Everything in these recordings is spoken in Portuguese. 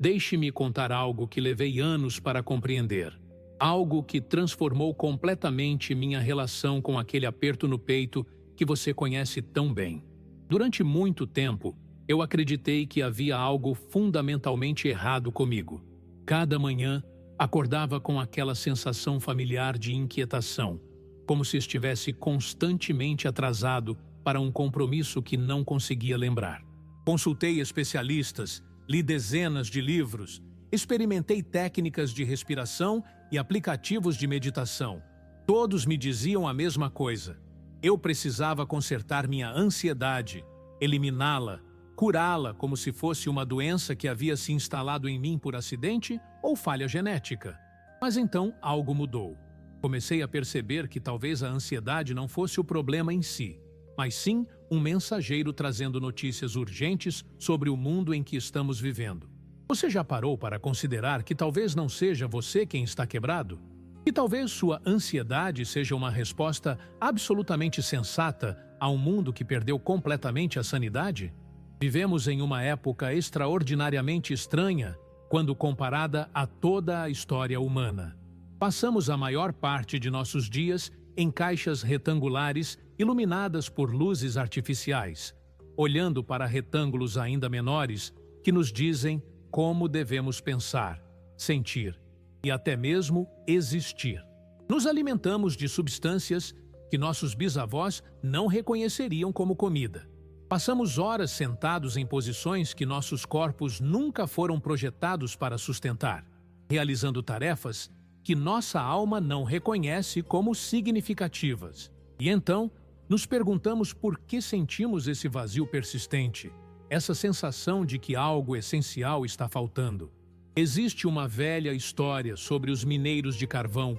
Deixe-me contar algo que levei anos para compreender. Algo que transformou completamente minha relação com aquele aperto no peito que você conhece tão bem. Durante muito tempo, eu acreditei que havia algo fundamentalmente errado comigo. Cada manhã, acordava com aquela sensação familiar de inquietação, como se estivesse constantemente atrasado para um compromisso que não conseguia lembrar. Consultei especialistas, li dezenas de livros, experimentei técnicas de respiração e aplicativos de meditação. Todos me diziam a mesma coisa. Eu precisava consertar minha ansiedade, eliminá-la, curá-la como se fosse uma doença que havia se instalado em mim por acidente ou falha genética. Mas então algo mudou. Comecei a perceber que talvez a ansiedade não fosse o problema em si, mas sim um mensageiro trazendo notícias urgentes sobre o mundo em que estamos vivendo. Você já parou para considerar que talvez não seja você quem está quebrado? Que talvez sua ansiedade seja uma resposta absolutamente sensata a um mundo que perdeu completamente a sanidade? Vivemos em uma época extraordinariamente estranha quando comparada a toda a história humana. Passamos a maior parte de nossos dias em caixas retangulares iluminadas por luzes artificiais, olhando para retângulos ainda menores que nos dizem como devemos pensar, sentir e até mesmo existir. Nos alimentamos de substâncias que nossos bisavós não reconheceriam como comida. Passamos horas sentados em posições que nossos corpos nunca foram projetados para sustentar, realizando tarefas que nossa alma não reconhece como significativas. E então, nos perguntamos por que sentimos esse vazio persistente, essa sensação de que algo essencial está faltando. Existe uma velha história sobre os mineiros de carvão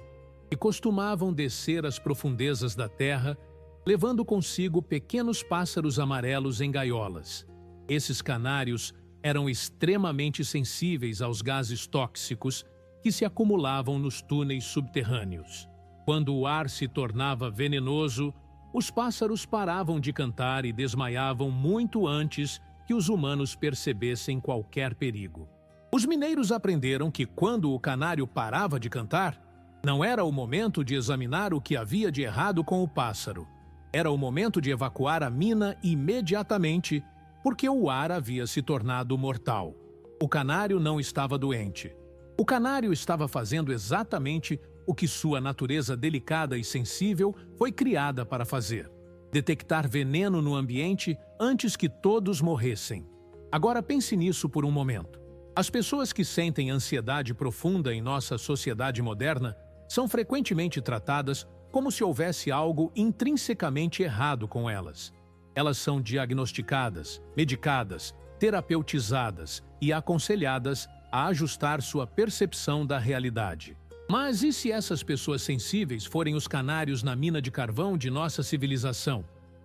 que costumavam descer às profundezas da terra, levando consigo pequenos pássaros amarelos em gaiolas. Esses canários eram extremamente sensíveis aos gases tóxicos que se acumulavam nos túneis subterrâneos. Quando o ar se tornava venenoso, os pássaros paravam de cantar e desmaiavam muito antes que os humanos percebessem qualquer perigo. Os mineiros aprenderam que quando o canário parava de cantar, não era o momento de examinar o que havia de errado com o pássaro. Era o momento de evacuar a mina imediatamente, porque o ar havia se tornado mortal. O canário não estava doente. O canário estava fazendo exatamente o que sua natureza delicada e sensível foi criada para fazer: detectar veneno no ambiente antes que todos morressem. Agora pense nisso por um momento. As pessoas que sentem ansiedade profunda em nossa sociedade moderna são frequentemente tratadas como se houvesse algo intrinsecamente errado com elas. Elas são diagnosticadas, medicadas, terapeutizadas e aconselhadas a ajustar sua percepção da realidade. Mas e se essas pessoas sensíveis forem os canários na mina de carvão de nossa civilização?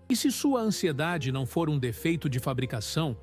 E se sua ansiedade não for um defeito de fabricação,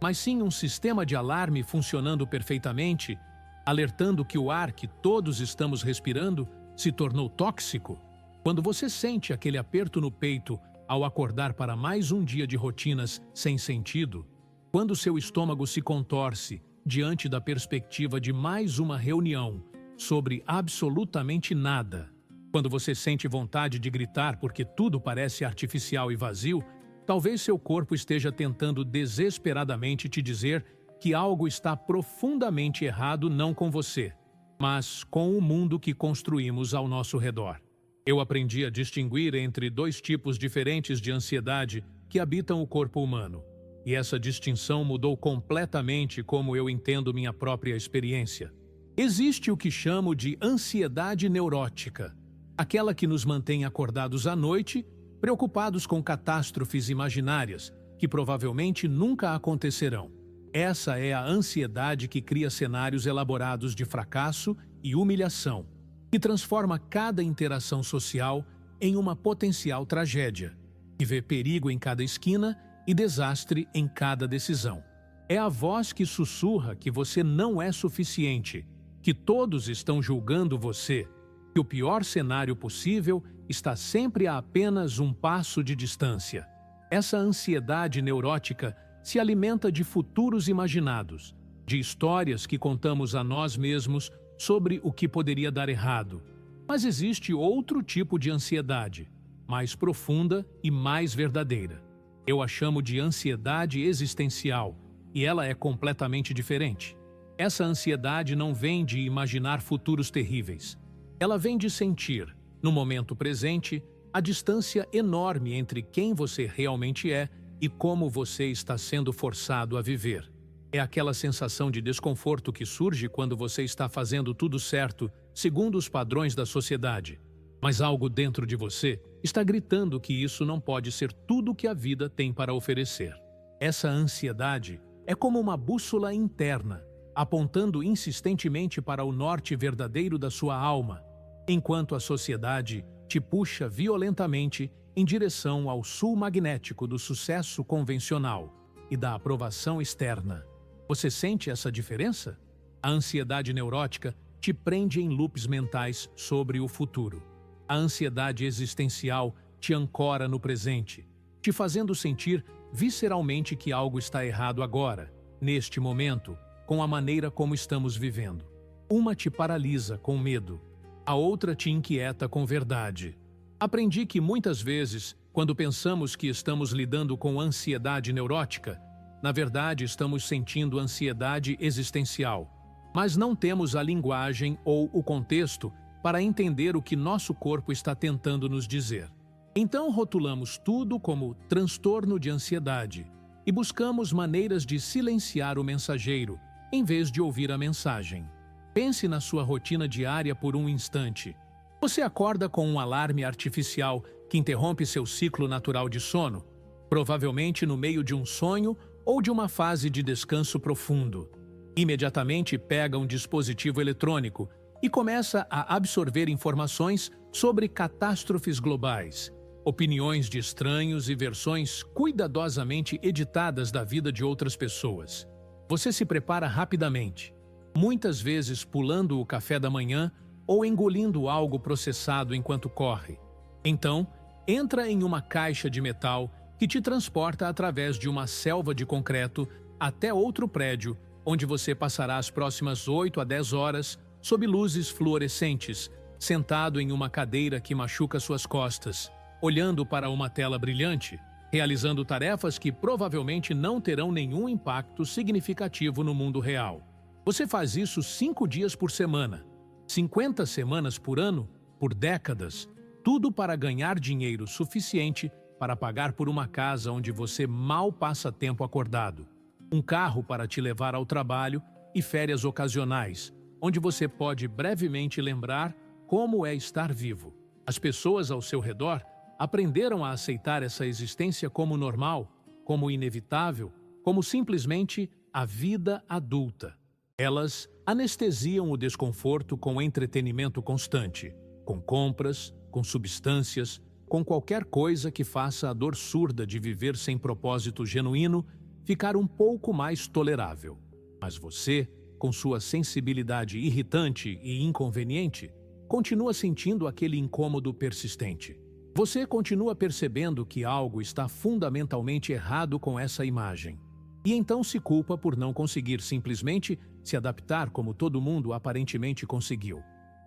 mas sim um sistema de alarme funcionando perfeitamente, alertando que o ar que todos estamos respirando se tornou tóxico? Quando você sente aquele aperto no peito ao acordar para mais um dia de rotinas sem sentido, quando seu estômago se contorce diante da perspectiva de mais uma reunião sobre absolutamente nada, quando você sente vontade de gritar porque tudo parece artificial e vazio, talvez seu corpo esteja tentando desesperadamente te dizer que algo está profundamente errado não com você, mas com o mundo que construímos ao nosso redor. Eu aprendi a distinguir entre dois tipos diferentes de ansiedade que habitam o corpo humano. E essa distinção mudou completamente como eu entendo minha própria experiência. Existe o que chamo de ansiedade neurótica, aquela que nos mantém acordados à noite, preocupados com catástrofes imaginárias, que provavelmente nunca acontecerão. Essa é a ansiedade que cria cenários elaborados de fracasso e humilhação, que transforma cada interação social em uma potencial tragédia, que vê perigo em cada esquina e desastre em cada decisão. É a voz que sussurra que você não é suficiente, que todos estão julgando você, que o pior cenário possível está sempre a apenas um passo de distância. Essa ansiedade neurótica se alimenta de futuros imaginados, de histórias que contamos a nós mesmos sobre o que poderia dar errado. Mas existe outro tipo de ansiedade, mais profunda e mais verdadeira. Eu a chamo de ansiedade existencial, e ela é completamente diferente. Essa ansiedade não vem de imaginar futuros terríveis. Ela vem de sentir, no momento presente, a distância enorme entre quem você realmente é e como você está sendo forçado a viver. É aquela sensação de desconforto que surge quando você está fazendo tudo certo, segundo os padrões da sociedade. Mas algo dentro de você está gritando que isso não pode ser tudo que a vida tem para oferecer. Essa ansiedade é como uma bússola interna, apontando insistentemente para o norte verdadeiro da sua alma, enquanto a sociedade te puxa violentamente em direção ao sul magnético do sucesso convencional e da aprovação externa. Você sente essa diferença? A ansiedade neurótica te prende em loops mentais sobre o futuro. A ansiedade existencial te ancora no presente, te fazendo sentir visceralmente que algo está errado agora, neste momento, com a maneira como estamos vivendo. Uma te paralisa com medo, a outra te inquieta com verdade. Aprendi que muitas vezes, quando pensamos que estamos lidando com ansiedade neurótica, na verdade estamos sentindo ansiedade existencial, mas não temos a linguagem ou o contexto para entender o que nosso corpo está tentando nos dizer. Então rotulamos tudo como transtorno de ansiedade e buscamos maneiras de silenciar o mensageiro, em vez de ouvir a mensagem. Pense na sua rotina diária por um instante. Você acorda com um alarme artificial que interrompe seu ciclo natural de sono, provavelmente no meio de um sonho ou de uma fase de descanso profundo. Imediatamente pega um dispositivo eletrônico e começa a absorver informações sobre catástrofes globais, opiniões de estranhos e versões cuidadosamente editadas da vida de outras pessoas. Você se prepara rapidamente, muitas vezes pulando o café da manhã ou engolindo algo processado enquanto corre. Então, entra em uma caixa de metal que te transporta através de uma selva de concreto até outro prédio, onde você passará as próximas 8 a 10 horas sob luzes fluorescentes, sentado em uma cadeira que machuca suas costas, olhando para uma tela brilhante, realizando tarefas que provavelmente não terão nenhum impacto significativo no mundo real. Você faz isso 5 dias por semana, 50 semanas por ano, por décadas, tudo para ganhar dinheiro suficiente para pagar por uma casa onde você mal passa tempo acordado, um carro para te levar ao trabalho e férias ocasionais, onde você pode brevemente lembrar como é estar vivo. As pessoas ao seu redor aprenderam a aceitar essa existência como normal, como inevitável, como simplesmente a vida adulta. Elas anestesiam o desconforto com entretenimento constante, com compras, com substâncias, com qualquer coisa que faça a dor surda de viver sem propósito genuíno ficar um pouco mais tolerável. Mas você, com sua sensibilidade irritante e inconveniente, continua sentindo aquele incômodo persistente. Você continua percebendo que algo está fundamentalmente errado com essa imagem. E então se culpa por não conseguir simplesmente se adaptar como todo mundo aparentemente conseguiu.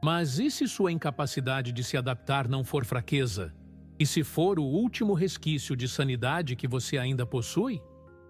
Mas e se sua incapacidade de se adaptar não for fraqueza? E se for o último resquício de sanidade que você ainda possui?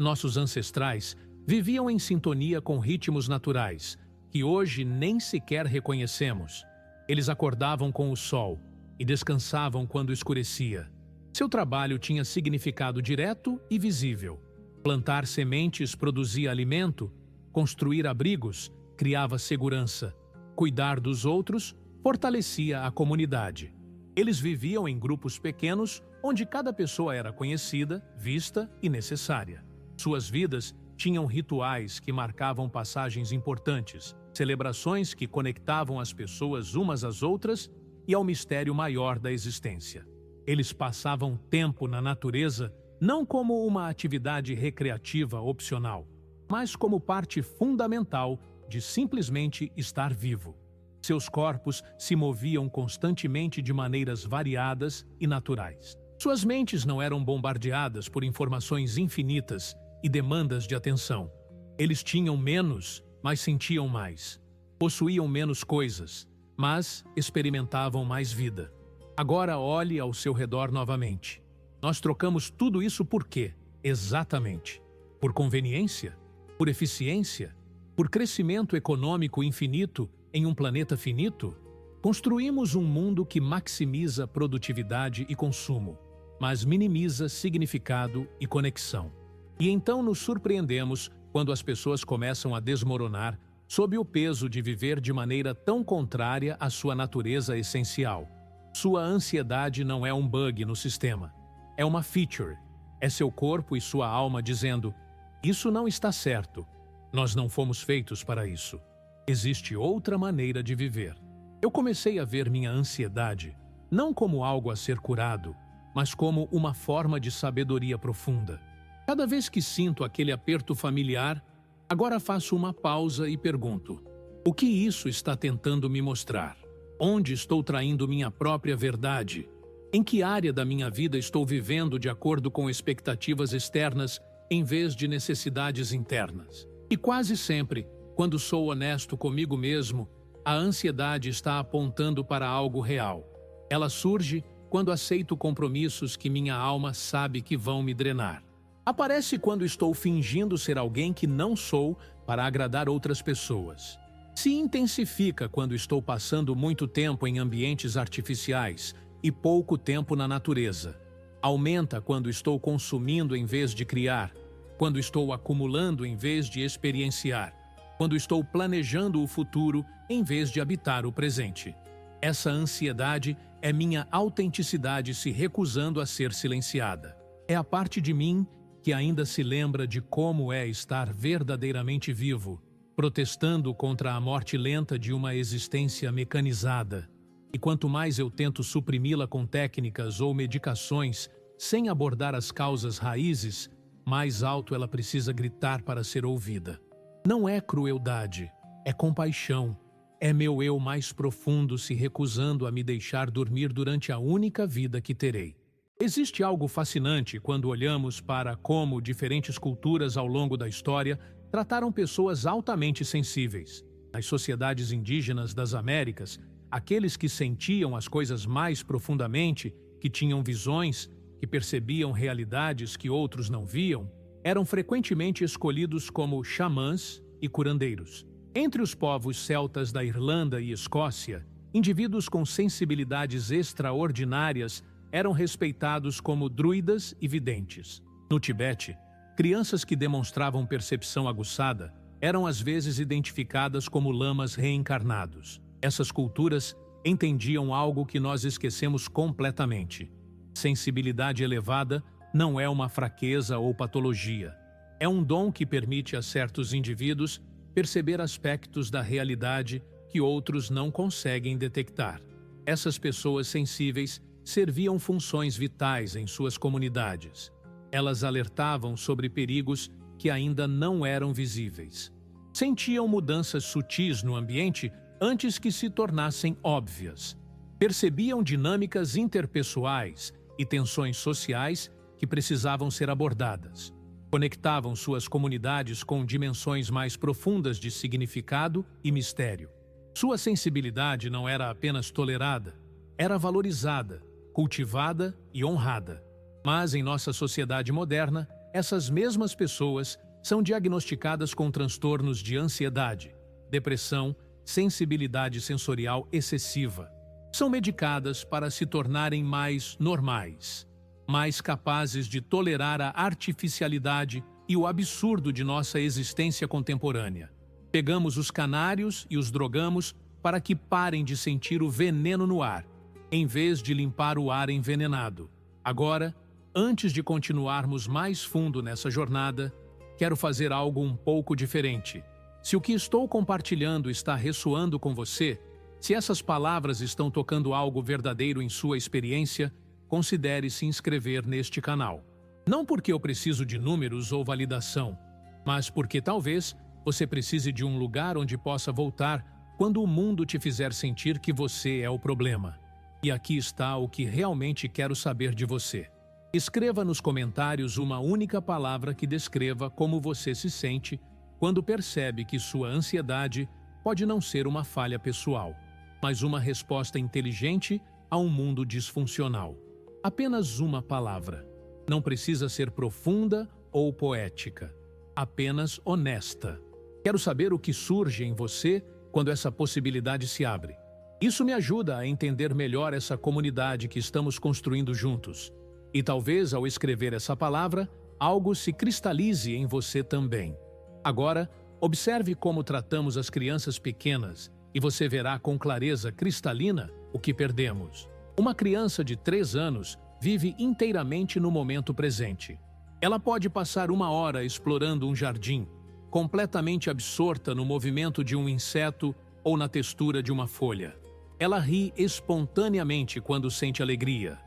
Nossos ancestrais viviam em sintonia com ritmos naturais, que hoje nem sequer reconhecemos. Eles acordavam com o sol e descansavam quando escurecia. Seu trabalho tinha significado direto e visível. Plantar sementes produzia alimento, construir abrigos criava segurança, cuidar dos outros fortalecia a comunidade. Eles viviam em grupos pequenos, onde cada pessoa era conhecida, vista e necessária. Suas vidas tinham rituais que marcavam passagens importantes, celebrações que conectavam as pessoas umas às outras e ao mistério maior da existência. Eles passavam tempo na natureza não como uma atividade recreativa opcional, mas como parte fundamental de simplesmente estar vivo. Seus corpos se moviam constantemente de maneiras variadas e naturais. Suas mentes não eram bombardeadas por informações infinitas e demandas de atenção. Eles tinham menos, mas sentiam mais. Possuíam menos coisas, mas experimentavam mais vida. Agora olhe ao seu redor novamente. Nós trocamos tudo isso por quê? Exatamente. Por conveniência? Por eficiência? Por crescimento econômico infinito em um planeta finito? Construímos um mundo que maximiza produtividade e consumo, mas minimiza significado e conexão. E então nos surpreendemos quando as pessoas começam a desmoronar sob o peso de viver de maneira tão contrária à sua natureza essencial. Sua ansiedade não é um bug no sistema, é uma feature. É seu corpo e sua alma dizendo: isso não está certo, nós não fomos feitos para isso. Existe outra maneira de viver. Eu comecei a ver minha ansiedade não como algo a ser curado, mas como uma forma de sabedoria profunda. Cada vez que sinto aquele aperto familiar, agora faço uma pausa e pergunto: o que isso está tentando me mostrar? Onde estou traindo minha própria verdade? Em que área da minha vida estou vivendo de acordo com expectativas externas em vez de necessidades internas? E quase sempre, quando sou honesto comigo mesmo, a ansiedade está apontando para algo real. Ela surge quando aceito compromissos que minha alma sabe que vão me drenar. Aparece quando estou fingindo ser alguém que não sou para agradar outras pessoas. Se intensifica quando estou passando muito tempo em ambientes artificiais e pouco tempo na natureza. Aumenta quando estou consumindo em vez de criar, quando estou acumulando em vez de experienciar, quando estou planejando o futuro em vez de habitar o presente. Essa ansiedade é minha autenticidade se recusando a ser silenciada. É a parte de mim que ainda se lembra de como é estar verdadeiramente vivo, protestando contra a morte lenta de uma existência mecanizada. E quanto mais eu tento suprimi-la com técnicas ou medicações, sem abordar as causas raízes, mais alto ela precisa gritar para ser ouvida. Não é crueldade, é compaixão. É meu eu mais profundo se recusando a me deixar dormir durante a única vida que terei. Existe algo fascinante quando olhamos para como diferentes culturas ao longo da história trataram pessoas altamente sensíveis. Nas sociedades indígenas das Américas, aqueles que sentiam as coisas mais profundamente, que tinham visões, que percebiam realidades que outros não viam, eram frequentemente escolhidos como xamãs e curandeiros. Entre os povos celtas da Irlanda e Escócia, indivíduos com sensibilidades extraordinárias eram respeitados como druidas e videntes. No Tibete, crianças que demonstravam percepção aguçada eram às vezes identificadas como lamas reencarnados. Essas culturas entendiam algo que nós esquecemos completamente. Sensibilidade elevada não é uma fraqueza ou patologia. É um dom que permite a certos indivíduos perceber aspectos da realidade que outros não conseguem detectar. Essas pessoas sensíveis serviam funções vitais em suas comunidades. Elas alertavam sobre perigos que ainda não eram visíveis. Sentiam mudanças sutis no ambiente antes que se tornassem óbvias. Percebiam dinâmicas interpessoais e tensões sociais que precisavam ser abordadas. Conectavam suas comunidades com dimensões mais profundas de significado e mistério. Sua sensibilidade não era apenas tolerada, era valorizada, cultivada e honrada. Mas em nossa sociedade moderna, essas mesmas pessoas são diagnosticadas com transtornos de ansiedade, depressão, sensibilidade sensorial excessiva. São medicadas para se tornarem mais normais, mais capazes de tolerar a artificialidade e o absurdo de nossa existência contemporânea. Pegamos os canários e os drogamos para que parem de sentir o veneno no ar, em vez de limpar o ar envenenado. Agora, antes de continuarmos mais fundo nessa jornada, quero fazer algo um pouco diferente. Se o que estou compartilhando está ressoando com você, se essas palavras estão tocando algo verdadeiro em sua experiência, considere se inscrever neste canal. Não porque eu preciso de números ou validação, mas porque talvez você precise de um lugar onde possa voltar quando o mundo te fizer sentir que você é o problema. E aqui está o que realmente quero saber de você. Escreva nos comentários uma única palavra que descreva como você se sente quando percebe que sua ansiedade pode não ser uma falha pessoal, mas uma resposta inteligente a um mundo disfuncional. Apenas uma palavra. Não precisa ser profunda ou poética, apenas honesta. Quero saber o que surge em você quando essa possibilidade se abre. Isso me ajuda a entender melhor essa comunidade que estamos construindo juntos. E talvez, ao escrever essa palavra, algo se cristalize em você também. Agora, observe como tratamos as crianças pequenas e você verá com clareza cristalina o que perdemos. Uma criança de 3 anos vive inteiramente no momento presente. Ela pode passar 1 hora explorando um jardim, completamente absorta no movimento de um inseto ou na textura de uma folha. Ela ri espontaneamente quando sente alegria,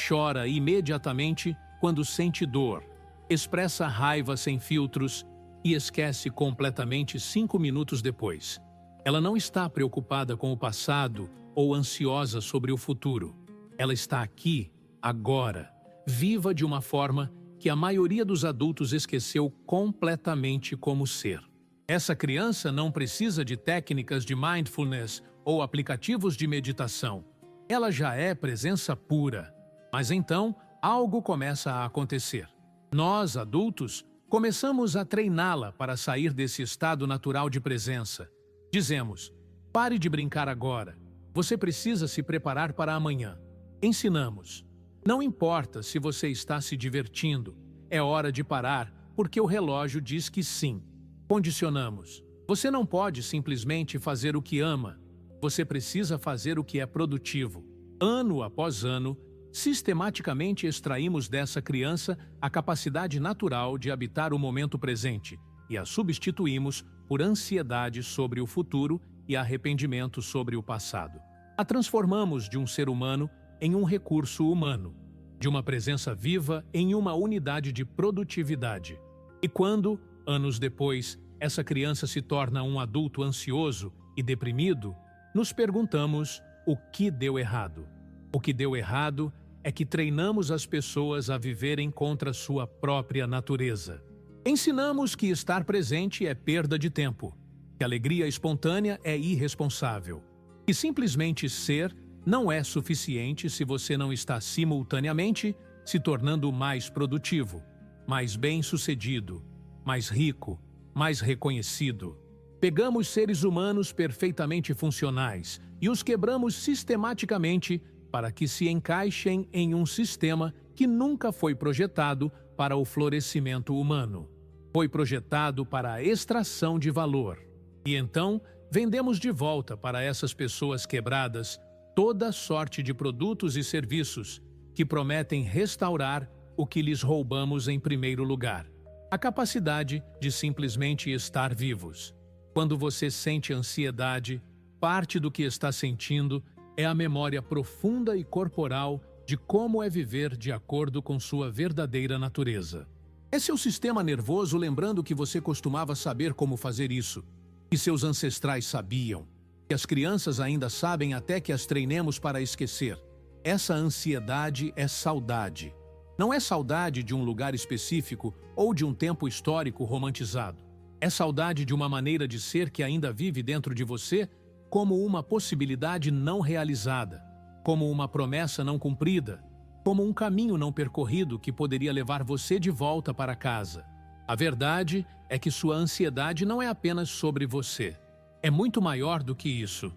chora imediatamente quando sente dor, expressa raiva sem filtros e esquece completamente 5 minutos depois. Ela não está preocupada com o passado ou ansiosa sobre o futuro. Ela está aqui, agora, viva de uma forma que a maioria dos adultos esqueceu completamente como ser. Essa criança não precisa de técnicas de mindfulness ou aplicativos de meditação. Ela já é presença pura. Mas então, algo começa a acontecer. Nós, adultos, começamos a treiná-la para sair desse estado natural de presença. Dizemos, pare de brincar agora. Você precisa se preparar para amanhã. Ensinamos. Não importa se você está se divertindo. É hora de parar, porque o relógio diz que sim. Condicionamos. Você não pode simplesmente fazer o que ama. Você precisa fazer o que é produtivo. Ano após ano, sistematicamente extraímos dessa criança a capacidade natural de habitar o momento presente e a substituímos por ansiedade sobre o futuro e arrependimento sobre o passado. A transformamos de um ser humano em um recurso humano, de uma presença viva em uma unidade de produtividade. E quando, anos depois, essa criança se torna um adulto ansioso e deprimido, nos perguntamos o que deu errado. O que deu errado é que treinamos as pessoas a viverem contra sua própria natureza. Ensinamos que estar presente é perda de tempo, que alegria espontânea é irresponsável, que simplesmente ser não é suficiente se você não está simultaneamente se tornando mais produtivo, mais bem-sucedido, mais rico, mais reconhecido. Pegamos seres humanos perfeitamente funcionais e os quebramos sistematicamente para que se encaixem em um sistema que nunca foi projetado para o florescimento humano. Foi projetado para a extração de valor. E então, vendemos de volta para essas pessoas quebradas toda sorte de produtos e serviços que prometem restaurar o que lhes roubamos em primeiro lugar: a capacidade de simplesmente estar vivos. Quando você sente ansiedade, parte do que está sentindo é a memória profunda e corporal de como é viver de acordo com sua verdadeira natureza. É seu sistema nervoso lembrando que você costumava saber como fazer isso, que seus ancestrais sabiam, que as crianças ainda sabem até que as treinemos para esquecer. Essa ansiedade é saudade. Não é saudade de um lugar específico ou de um tempo histórico romantizado. É saudade de uma maneira de ser que ainda vive dentro de você como uma possibilidade não realizada, como uma promessa não cumprida, como um caminho não percorrido que poderia levar você de volta para casa. A verdade é que sua ansiedade não é apenas sobre você. É muito maior do que isso.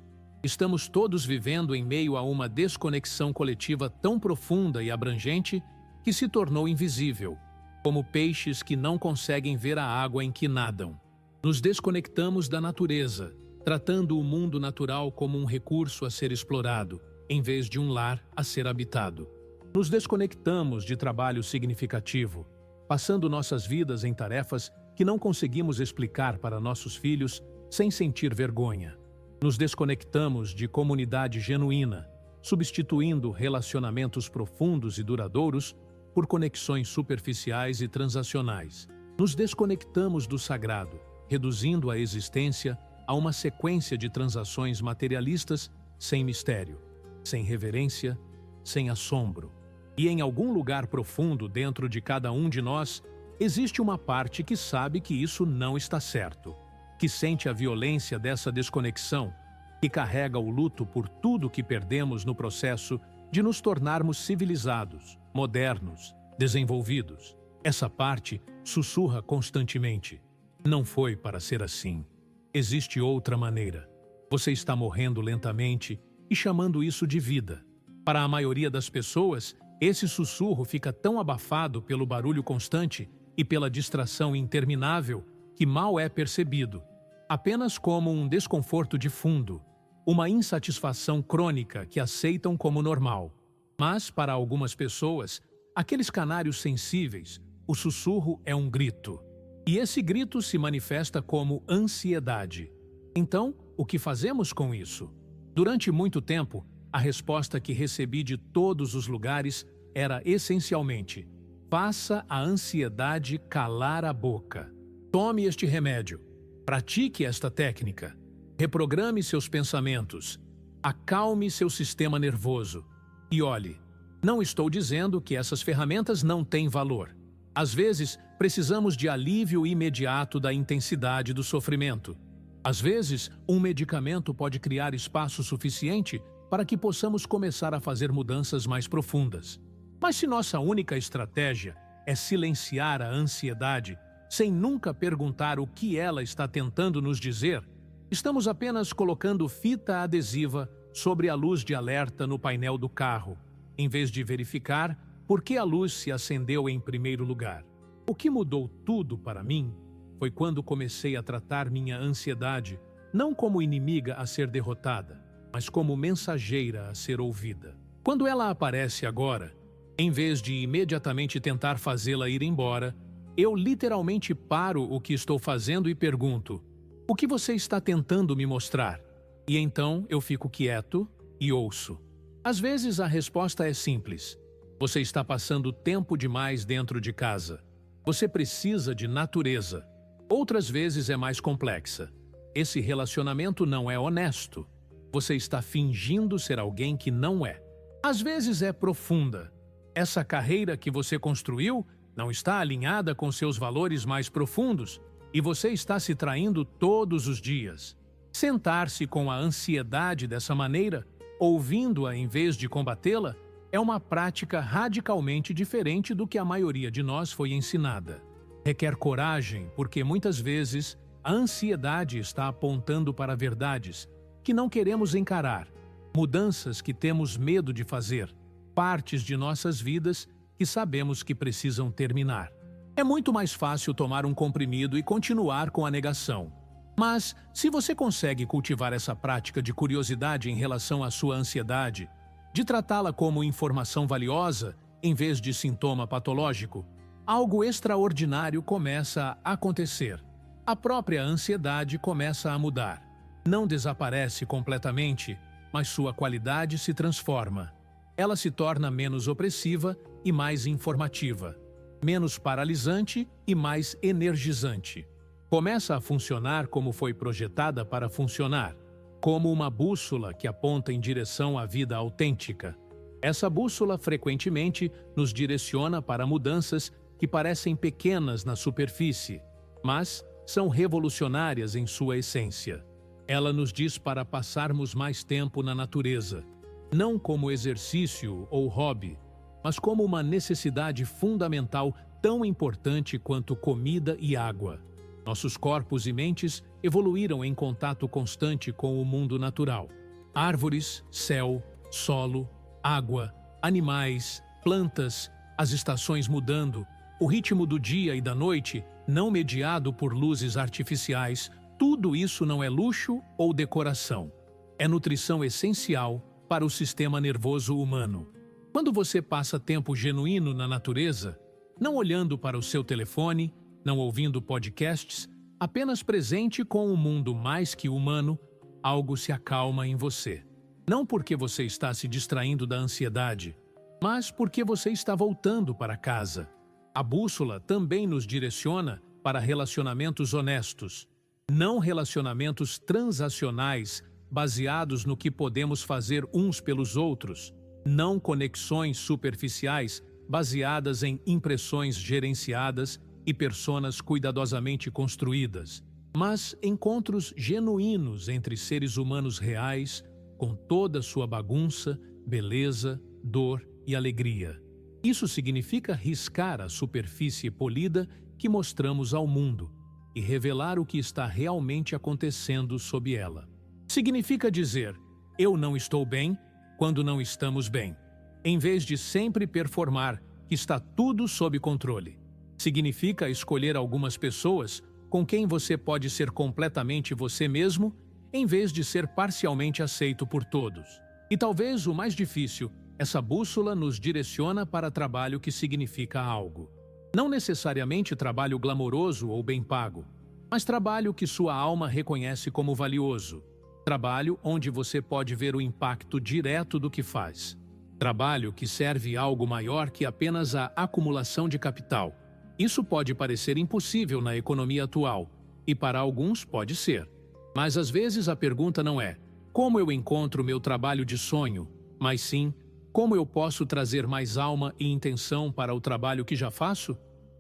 Estamos todos vivendo em meio a uma desconexão coletiva tão profunda e abrangente que se tornou invisível, como peixes que não conseguem ver a água em que nadam. Nos desconectamos da natureza, tratando o mundo natural como um recurso a ser explorado, em vez de um lar a ser habitado. Nos desconectamos de trabalho significativo, passando nossas vidas em tarefas que não conseguimos explicar para nossos filhos sem sentir vergonha. Nos desconectamos de comunidade genuína, substituindo relacionamentos profundos e duradouros por conexões superficiais e transacionais. Nos desconectamos do sagrado, reduzindo a existência a uma sequência de transações materialistas sem mistério, sem reverência, sem assombro. E em algum lugar profundo dentro de cada um de nós, existe uma parte que sabe que isso não está certo, que sente a violência dessa desconexão, que carrega o luto por tudo que perdemos no processo de nos tornarmos civilizados, modernos, desenvolvidos. Essa parte sussurra constantemente: não foi para ser assim. Existe outra maneira. Você está morrendo lentamente e chamando isso de vida. Para a maioria das pessoas, esse sussurro fica tão abafado pelo barulho constante e pela distração interminável que mal é percebido, apenas como um desconforto de fundo, uma insatisfação crônica que aceitam como normal. Mas, para algumas pessoas, aqueles canários sensíveis, o sussurro é um grito. E esse grito se manifesta como ansiedade. Então, o que fazemos com isso? Durante muito tempo, a resposta que recebi de todos os lugares era essencialmente: faça a ansiedade calar a boca. Tome este remédio. Pratique esta técnica. Reprograme seus pensamentos. Acalme seu sistema nervoso. E olhe, não estou dizendo que essas ferramentas não têm valor. Às vezes, precisamos de alívio imediato da intensidade do sofrimento. Às vezes, um medicamento pode criar espaço suficiente para que possamos começar a fazer mudanças mais profundas. Mas se nossa única estratégia é silenciar a ansiedade, sem nunca perguntar o que ela está tentando nos dizer, estamos apenas colocando fita adesiva sobre a luz de alerta no painel do carro, em vez de verificar por que a luz se acendeu em primeiro lugar. O que mudou tudo para mim foi quando comecei a tratar minha ansiedade não como inimiga a ser derrotada, mas como mensageira a ser ouvida. Quando ela aparece agora, em vez de imediatamente tentar fazê-la ir embora, eu literalmente paro o que estou fazendo e pergunto: o que você está tentando me mostrar? E então eu fico quieto e ouço. Às vezes a resposta é simples: você está passando tempo demais dentro de casa. Você precisa de natureza. Outras vezes é mais complexa. Esse relacionamento não é honesto. Você está fingindo ser alguém que não é. Às vezes é profunda. Essa carreira que você construiu não está alinhada com seus valores mais profundos e você está se traindo todos os dias. Sentar-se com a ansiedade dessa maneira, ouvindo-a em vez de combatê-la, é uma prática radicalmente diferente do que a maioria de nós foi ensinada. Requer coragem, porque muitas vezes a ansiedade está apontando para verdades que não queremos encarar, mudanças que temos medo de fazer, partes de nossas vidas que sabemos que precisam terminar. É muito mais fácil tomar um comprimido e continuar com a negação. Mas, se você consegue cultivar essa prática de curiosidade em relação à sua ansiedade, de tratá-la como informação valiosa em vez de sintoma patológico, algo extraordinário começa a acontecer. A própria ansiedade começa a mudar. Não desaparece completamente, mas sua qualidade se transforma. Ela se torna menos opressiva e mais informativa, menos paralisante e mais energizante. Começa a funcionar como foi projetada para funcionar, como uma bússola que aponta em direção à vida autêntica. Essa bússola frequentemente nos direciona para mudanças que parecem pequenas na superfície, mas são revolucionárias em sua essência. Ela nos diz para passarmos mais tempo na natureza, não como exercício ou hobby, mas como uma necessidade fundamental tão importante quanto comida e água. Nossos corpos e mentes evoluíram em contato constante com o mundo natural. Árvores, céu, solo, água, animais, plantas, as estações mudando, o ritmo do dia e da noite, não mediado por luzes artificiais, tudo isso não é luxo ou decoração. É nutrição essencial para o sistema nervoso humano. Quando você passa tempo genuíno na natureza, não olhando para o seu telefone, não ouvindo podcasts, apenas presente com o mundo mais que humano, algo se acalma em você. Não porque você está se distraindo da ansiedade, mas porque você está voltando para casa. A bússola também nos direciona para relacionamentos honestos, não relacionamentos transacionais baseados no que podemos fazer uns pelos outros, não conexões superficiais baseadas em impressões gerenciadas e personas cuidadosamente construídas, mas encontros genuínos entre seres humanos reais, com toda sua bagunça, beleza, dor e alegria. Isso significa riscar a superfície polida que mostramos ao mundo e revelar o que está realmente acontecendo sob ela. Significa dizer, eu não estou bem quando não estamos bem, em vez de sempre performar que está tudo sob controle. Significa escolher algumas pessoas com quem você pode ser completamente você mesmo, em vez de ser parcialmente aceito por todos. E talvez o mais difícil, essa bússola nos direciona para trabalho que significa algo. Não necessariamente trabalho glamouroso ou bem pago, mas trabalho que sua alma reconhece como valioso. Trabalho onde você pode ver o impacto direto do que faz. Trabalho que serve a algo maior que apenas a acumulação de capital. Isso pode parecer impossível na economia atual, e para alguns pode ser. Mas às vezes a pergunta não é como eu encontro meu trabalho de sonho, mas sim como eu posso trazer mais alma e intenção para o trabalho que já faço?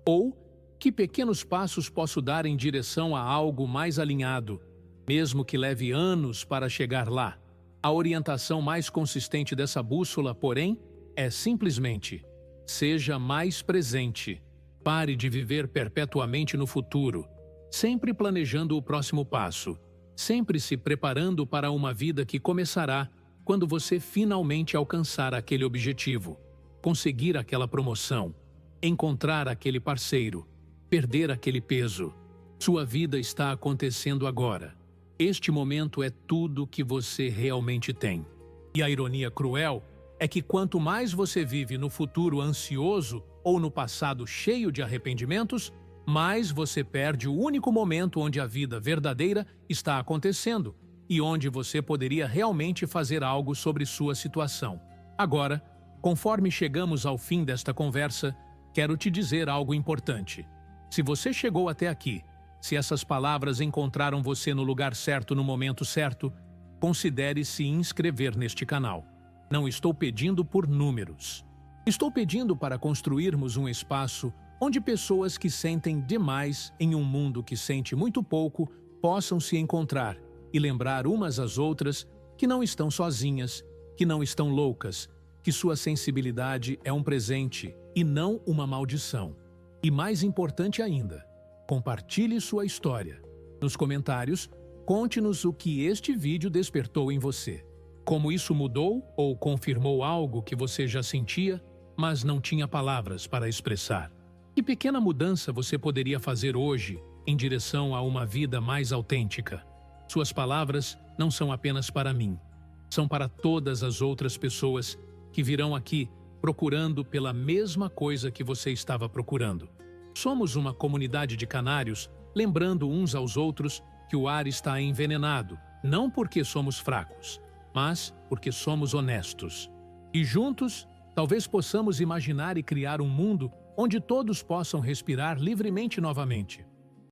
Ou que pequenos passos posso dar em direção a algo mais alinhado, mesmo que leve anos para chegar lá? A orientação mais consistente dessa bússola, porém, é simplesmente: seja mais presente. Pare de viver perpetuamente no futuro, sempre planejando o próximo passo, sempre se preparando para uma vida que começará quando você finalmente alcançar aquele objetivo, conseguir aquela promoção, encontrar aquele parceiro, perder aquele peso. Sua vida está acontecendo agora. Este momento é tudo que você realmente tem. E a ironia cruel é que quanto mais você vive no futuro ansioso ou no passado cheio de arrependimentos, mais você perde o único momento onde a vida verdadeira está acontecendo e onde você poderia realmente fazer algo sobre sua situação. Agora, conforme chegamos ao fim desta conversa, quero te dizer algo importante. Se você chegou até aqui, se essas palavras encontraram você no lugar certo no momento certo, considere se inscrever neste canal. Não estou pedindo por números. Estou pedindo para construirmos um espaço onde pessoas que sentem demais em um mundo que sente muito pouco possam se encontrar e lembrar umas às outras que não estão sozinhas, que não estão loucas, que sua sensibilidade é um presente e não uma maldição. E mais importante ainda, compartilhe sua história. Nos comentários, conte-nos o que este vídeo despertou em você. Como isso mudou ou confirmou algo que você já sentia, mas não tinha palavras para expressar. Que pequena mudança você poderia fazer hoje em direção a uma vida mais autêntica? Suas palavras não são apenas para mim, são para todas as outras pessoas que virão aqui procurando pela mesma coisa que você estava procurando. Somos uma comunidade de canários, lembrando uns aos outros que o ar está envenenado, não porque somos fracos, mas porque somos honestos. E juntos, talvez possamos imaginar e criar um mundo onde todos possam respirar livremente novamente.